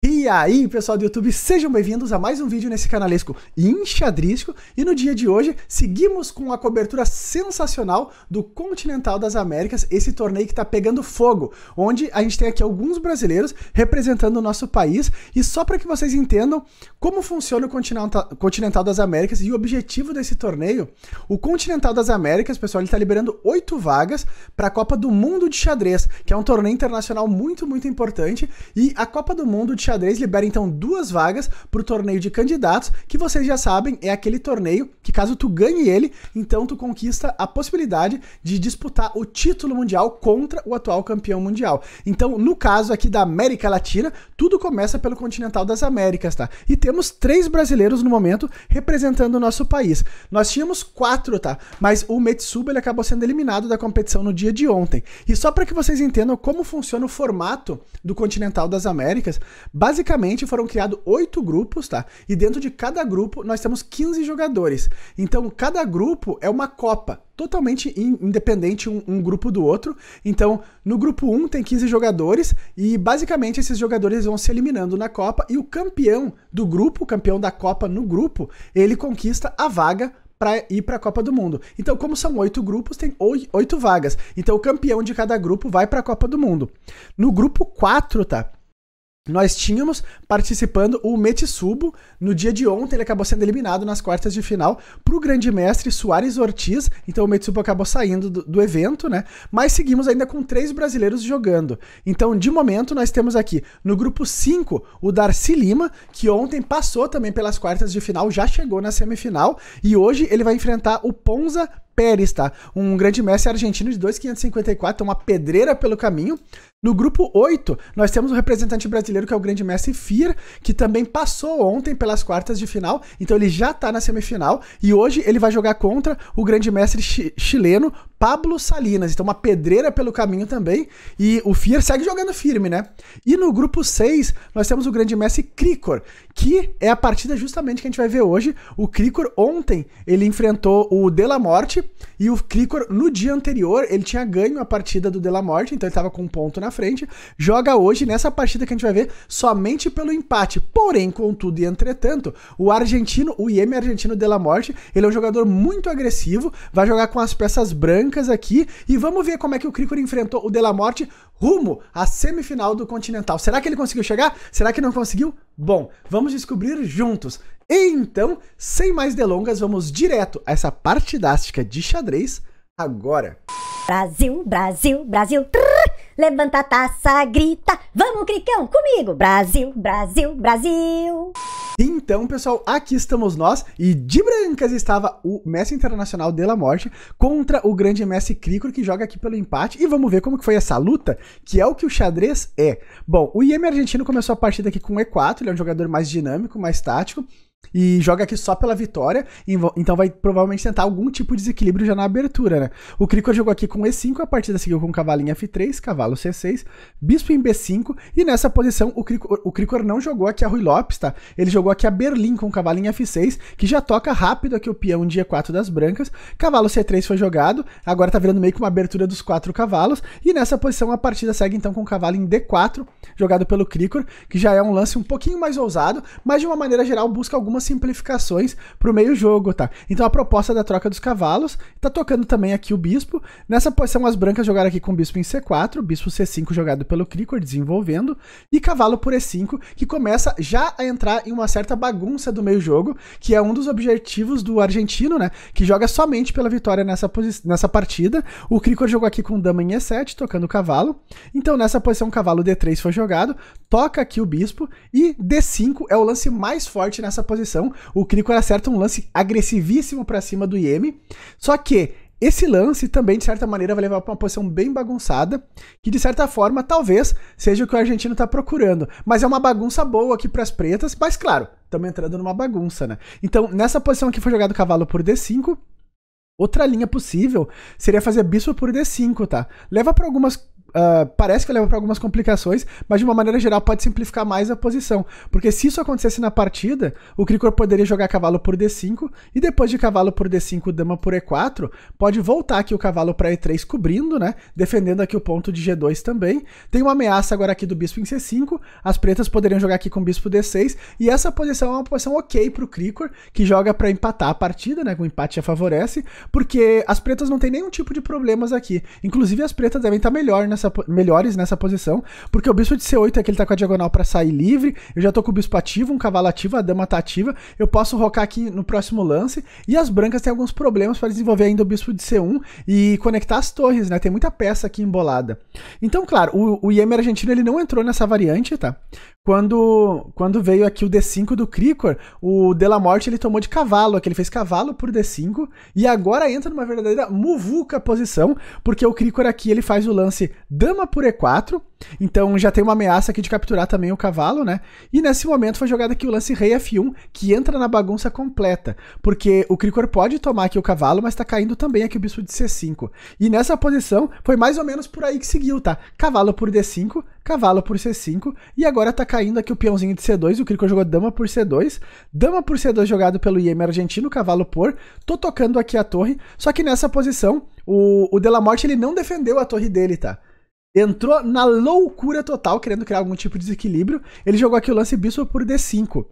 E aí, pessoal do YouTube, sejam bem-vindos a mais um vídeo nesse canalesco enxadrístico. E no dia de hoje, seguimos com a cobertura sensacional do Continental das Américas, esse torneio que tá pegando fogo, onde a gente tem aqui alguns brasileiros representando o nosso país. E só para que vocês entendam como funciona o Continental das Américas e o objetivo desse torneio, o Continental das Américas, pessoal, ele tá liberando 8 vagas para a Copa do Mundo de Xadrez, que é um torneio internacional muito importante. E a Copa do Mundo de Xadrez libera então 2 vagas para o torneio de candidatos, que vocês já sabem, é aquele torneio que caso tu ganhe ele, então tu conquista a possibilidade de disputar o título mundial contra o atual campeão mundial. Então, no caso aqui da América Latina, tudo começa pelo Continental das Américas, tá? E temos 3 brasileiros no momento representando o nosso país. Nós tínhamos 4, tá? Mas o Metsuba, ele acabou sendo eliminado da competição no dia de ontem. E só para que vocês entendam como funciona o formato do Continental das Américas, basicamente foram criados 8 grupos, tá? E dentro de cada grupo nós temos 15 jogadores. Então cada grupo é uma copa, totalmente independente um grupo do outro. Então no grupo 1 tem 15 jogadores e basicamente esses jogadores vão se eliminando na copa e o campeão do grupo, o campeão da copa no grupo, ele conquista a vaga para ir para a Copa do Mundo. Então, como são 8 grupos, tem 8 vagas. Então, o campeão de cada grupo vai para a Copa do Mundo. No grupo 4, tá? Nós tínhamos participando o Metsubo. No dia de ontem ele acabou sendo eliminado nas quartas de final para o grande mestre Soares Ortiz. Então o Metsubo acabou saindo do evento, né? Mas seguimos ainda com 3 brasileiros jogando. Então de momento nós temos aqui no grupo 5 o Darcy Lima, que ontem passou também pelas quartas de final, já chegou na semifinal e hoje ele vai enfrentar o Ponza Pérez, tá? Um grande mestre argentino de 2,554, uma pedreira pelo caminho. No grupo 8, nós temos um representante brasileiro que é o grande mestre Fir, que também passou ontem pelas quartas de final, então ele já tá na semifinal, e hoje ele vai jogar contra o grande mestre chileno Pablo Salinas, então uma pedreira pelo caminho também, e o Fir segue jogando firme, né? E no grupo 6, nós temos o grande mestre Krikor, que é a partida justamente que a gente vai ver hoje. O Krikor ontem, ele enfrentou o De La Morte, e o Krikor no dia anterior, ele tinha ganho a partida do De La Morte, então ele tava com um ponto na frente, joga hoje nessa partida que a gente vai ver somente pelo empate, porém, contudo e entretanto, o IEM argentino De La Morte, ele é um jogador muito agressivo, vai jogar com as peças brancas aqui, e vamos ver como é que o Krikor enfrentou o De La Morte rumo à semifinal do Continental. Será que ele conseguiu chegar? Será que não conseguiu? Bom, vamos descobrir juntos. Então, sem mais delongas, vamos direto a essa partidástica de xadrez agora. Brasil, Brasil, Brasil, trrr, levanta a taça, grita, vamos, Cricão, comigo, Brasil, Brasil, Brasil. Então, pessoal, aqui estamos nós, e de brancas estava o mestre internacional De La Morte contra o grande mestre Krikor, que joga aqui pelo empate, e vamos ver como que foi essa luta, que é o que o xadrez é. Bom, o IEM argentino começou a partida aqui com E4, ele é um jogador mais dinâmico, mais tático, e joga aqui só pela vitória, então vai provavelmente tentar algum tipo de desequilíbrio já na abertura, né? O Krikor jogou aqui com E5, a partida seguiu com cavalo em F3, cavalo C6, bispo em B5, e nessa posição o Krikor não jogou aqui a Ruy Lopes, tá? Ele jogou aqui a Berlim com cavalo em F6, que já toca rápido aqui o peão de E4 das brancas, cavalo C3 foi jogado, agora tá virando meio que uma abertura dos 4 cavalos, e nessa posição a partida segue então com cavalo em D4, jogado pelo Krikor, que já é um lance um pouquinho mais ousado, mas de uma maneira geral busca algumas simplificações para o meio jogo, tá? Então a proposta da troca dos cavalos, tá tocando também aqui o bispo. Nessa posição as brancas jogaram aqui com o bispo em C4, bispo C5 jogado pelo Krikor, desenvolvendo, e cavalo por E5, que começa já a entrar em uma certa bagunça do meio jogo, que é um dos objetivos do argentino, né? Que joga somente pela vitória nessa partida. O Krikor jogou aqui com dama em E7, tocando o cavalo. Então nessa posição cavalo D3 foi jogado, toca aqui o bispo, e D5 é o lance mais forte nessa posição. O Krikor acerta um lance agressivíssimo para cima do IEM, só que esse lance também, de certa maneira, vai levar para uma posição bem bagunçada, que de certa forma, talvez, seja o que o argentino está procurando. Mas é uma bagunça boa aqui para as pretas, mas claro, estamos entrando numa bagunça, né? Então, nessa posição aqui foi jogado cavalo por D5, outra linha possível seria fazer bispo por D5, tá? Leva para parece que vai levar para algumas complicações, mas de uma maneira geral pode simplificar mais a posição, porque se isso acontecesse na partida, o Krikor poderia jogar cavalo por D5, e depois de cavalo por D5, dama por E4, pode voltar aqui o cavalo para E3 cobrindo, né, defendendo aqui o ponto de G2 também. Tem uma ameaça agora aqui do bispo em C5, as pretas poderiam jogar aqui com bispo D6, e essa posição é uma posição ok pro Krikor, que joga para empatar a partida, né, com o empate já favorece, porque as pretas não tem nenhum tipo de problemas aqui, inclusive as pretas devem estar melhores nessa posição, porque o bispo de C8 aqui ele tá com a diagonal para sair livre, eu já tô com o bispo ativo, um cavalo ativo, a dama tá ativa, eu posso rocar aqui no próximo lance, e as brancas têm alguns problemas para desenvolver ainda o bispo de C1 e conectar as torres, né, tem muita peça aqui embolada. Então, claro, o Iemer argentino ele não entrou nessa variante, tá? Quando veio aqui o D5 do Krikor, o De La Morte ele tomou de cavalo, aqui ele fez cavalo por D5, e agora entra numa verdadeira muvuca posição, porque o Krikor aqui ele faz o lance dama por E4, então já tem uma ameaça aqui de capturar também o cavalo, né? E nesse momento foi jogado aqui o lance rei F1, que entra na bagunça completa, porque o Krikor pode tomar aqui o cavalo, mas tá caindo também aqui o bispo de C5. E nessa posição foi mais ou menos por aí que seguiu, tá? Cavalo por D5, cavalo por C5, e agora tá caindo aqui o peãozinho de C2, o Krikor jogou dama por C2 jogado pelo Iemer argentino, cavalo por, tô tocando aqui a torre, só que nessa posição o De La Morte ele não defendeu a torre dele, tá? Entrou na loucura total, querendo criar algum tipo de desequilíbrio, ele jogou aqui o lance bispo por D5,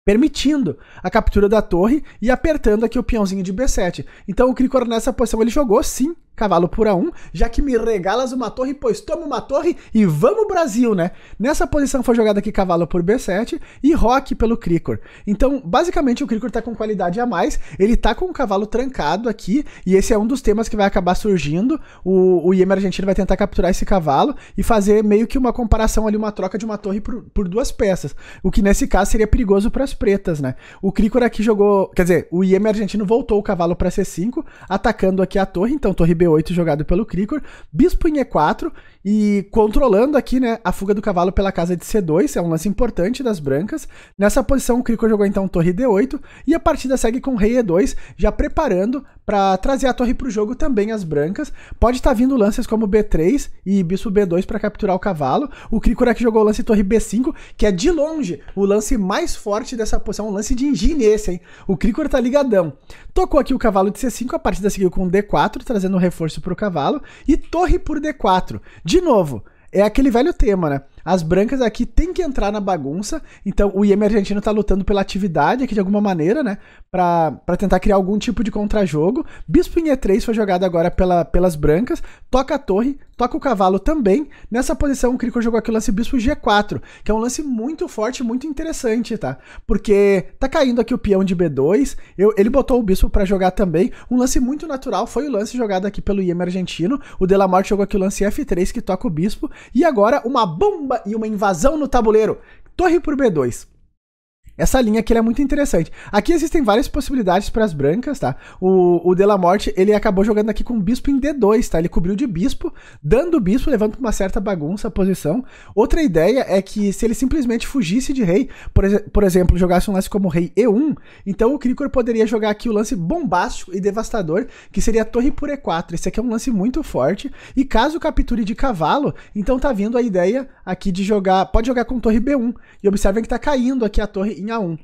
permitindo a captura da torre e apertando aqui o peãozinho de B7. Então o Krikor nessa posição ele jogou sim cavalo por A1, já que me regalas uma torre, pois toma uma torre e vamos Brasil, né? Nessa posição foi jogado aqui cavalo por B7 e roque pelo Krikor. Então, basicamente, o Krikor tá com qualidade a mais, ele tá com o cavalo trancado aqui, e esse é um dos temas que vai acabar surgindo. O Iemer argentino vai tentar capturar esse cavalo e fazer meio que uma comparação ali, uma troca de uma torre por duas peças, o que nesse caso seria perigoso para as pretas, né? O Krikor aqui jogou, quer dizer, o Iemer argentino voltou o cavalo para C5, atacando aqui a torre, então torre B8 jogado pelo Krikor, bispo em E4 e controlando aqui, né, a fuga do cavalo pela casa de C2, é um lance importante das brancas. Nessa posição o Krikor jogou então torre D8 e a partida segue com rei E2, já preparando para trazer a torre para o jogo também as brancas. Pode estar vindo lances como B3 e bispo B2 para capturar o cavalo. O Krikor aqui jogou o lance torre B5, que é de longe o lance mais forte dessa posição, um lance de engine esse, hein? O Krikor tá ligadão. Tocou aqui o cavalo de C5, a partida seguiu com D4, trazendo um reforço para o cavalo, e torre por D4. De novo, é aquele velho tema, né? As brancas aqui tem que entrar na bagunça, então o Iemer argentino tá lutando pela atividade aqui de alguma maneira, né? Pra tentar criar algum tipo de contrajogo. Bispo em E3 foi jogado agora pelas brancas, toca a torre, toca o cavalo também. Nessa posição o Krikor jogou aqui o lance bispo G4, que é um lance muito forte, muito interessante, tá? Porque tá caindo aqui o peão de B2, ele botou o bispo pra jogar também, um lance muito natural, foi o lance jogado aqui pelo Iemer argentino. O De La Morte jogou aqui o lance F3, que toca o bispo, e agora uma bomba e uma invasão no tabuleiro. Torre por B2. Essa linha aqui é muito interessante. Aqui existem várias possibilidades para as brancas, tá? O De La Morte, ele acabou jogando aqui com bispo em D2, tá? Ele cobriu de bispo, dando o bispo, levando para uma certa bagunça a posição. Outra ideia é que se ele simplesmente fugisse de rei, por exemplo, jogasse um lance como rei E1, então o Krikor poderia jogar aqui o lance bombástico e devastador, que seria a torre por E4. Esse aqui é um lance muito forte, e caso capture de cavalo, então tá vindo a ideia aqui de jogar, pode jogar com torre B1, e observem que tá caindo aqui a torre em A1.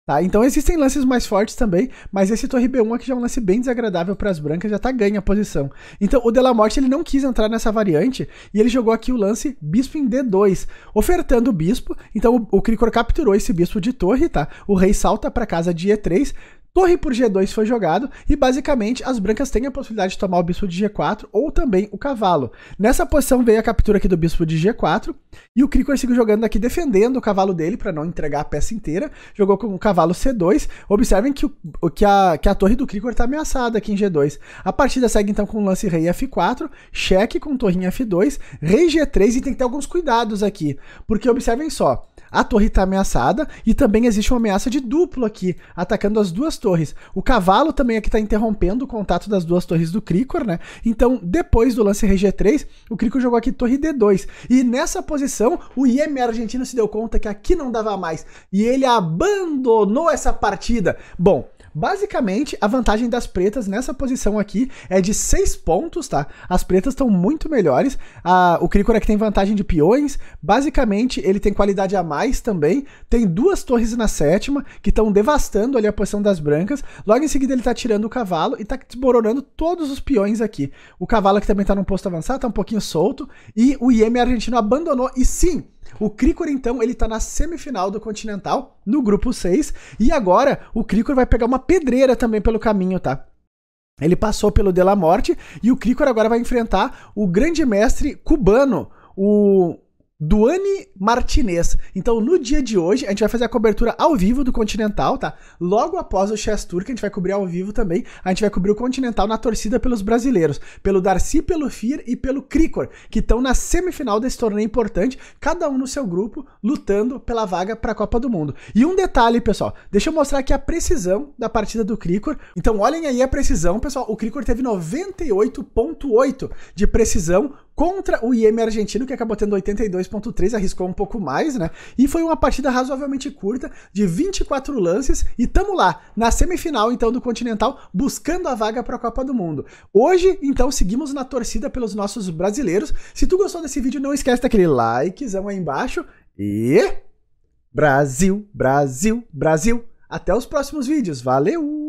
Tá, então existem lances mais fortes também, mas esse torre B1 aqui já é um lance bem desagradável para as brancas, já tá ganha a posição. Então o De La Morte ele não quis entrar nessa variante e ele jogou aqui o lance bispo em D2, ofertando o bispo. Então o Krikor capturou esse bispo de torre, tá? O rei salta para casa de E3, torre por G2 foi jogado e basicamente as brancas têm a possibilidade de tomar o bispo de G4 ou também o cavalo. Nessa posição veio a captura aqui do bispo de G4 e o Krikor seguiu jogando aqui defendendo o cavalo dele para não entregar a peça inteira. Jogou com o cavalo C2. Observem que a torre do Krikor está ameaçada aqui em G2. A partida segue então com o lance rei F4, cheque com torre F2, rei G3 e tem que ter alguns cuidados aqui, porque observem só. A torre está ameaçada e também existe uma ameaça de duplo aqui, atacando as duas torres. O cavalo também aqui está interrompendo o contato das duas torres do Krikor, né? Então, depois do lance rei G3, o Krikor jogou aqui torre D2. E nessa posição, o Iemer argentino se deu conta que aqui não dava mais. E ele abandonou essa partida. Bom, Basicamente, a vantagem das pretas nessa posição aqui é de 6 pontos, tá? As pretas estão muito melhores. O Krikor aqui tem vantagem de peões. Basicamente, ele tem qualidade a mais também. Tem 2 torres na 7ª, que estão devastando ali a posição das brancas. Logo em seguida, ele tá tirando o cavalo e tá desmoronando todos os peões aqui. O cavalo aqui também tá num posto avançado, tá um pouquinho solto. E o IEM argentino abandonou. E sim, o Krikor, então, ele tá na semifinal do Continental, no grupo 6, e agora o Krikor vai pegar uma pedreira também pelo caminho, tá? Ele passou pelo De La Morte, e o Krikor agora vai enfrentar o grande mestre cubano, o Duane Martinez. Então, no dia de hoje, a gente vai fazer a cobertura ao vivo do Continental, tá? Logo após o Chess Tour, que a gente vai cobrir ao vivo também, a gente vai cobrir o Continental na torcida pelos brasileiros, pelo Darcy, pelo Fir e pelo Krikor, que estão na semifinal desse torneio importante, cada um no seu grupo, lutando pela vaga para a Copa do Mundo. E um detalhe, pessoal, deixa eu mostrar aqui a precisão da partida do Krikor. Então, olhem aí a precisão, pessoal. O Krikor teve 98,8 de precisão contra o IEM argentino, que acabou tendo 82,3, arriscou um pouco mais, né? E foi uma partida razoavelmente curta, de 24 lances, e tamo lá, na semifinal, então, do Continental, buscando a vaga para a Copa do Mundo. Hoje, então, seguimos na torcida pelos nossos brasileiros. Se tu gostou desse vídeo, não esquece daquele likezão aí embaixo, e... Brasil, Brasil, Brasil! Até os próximos vídeos, valeu!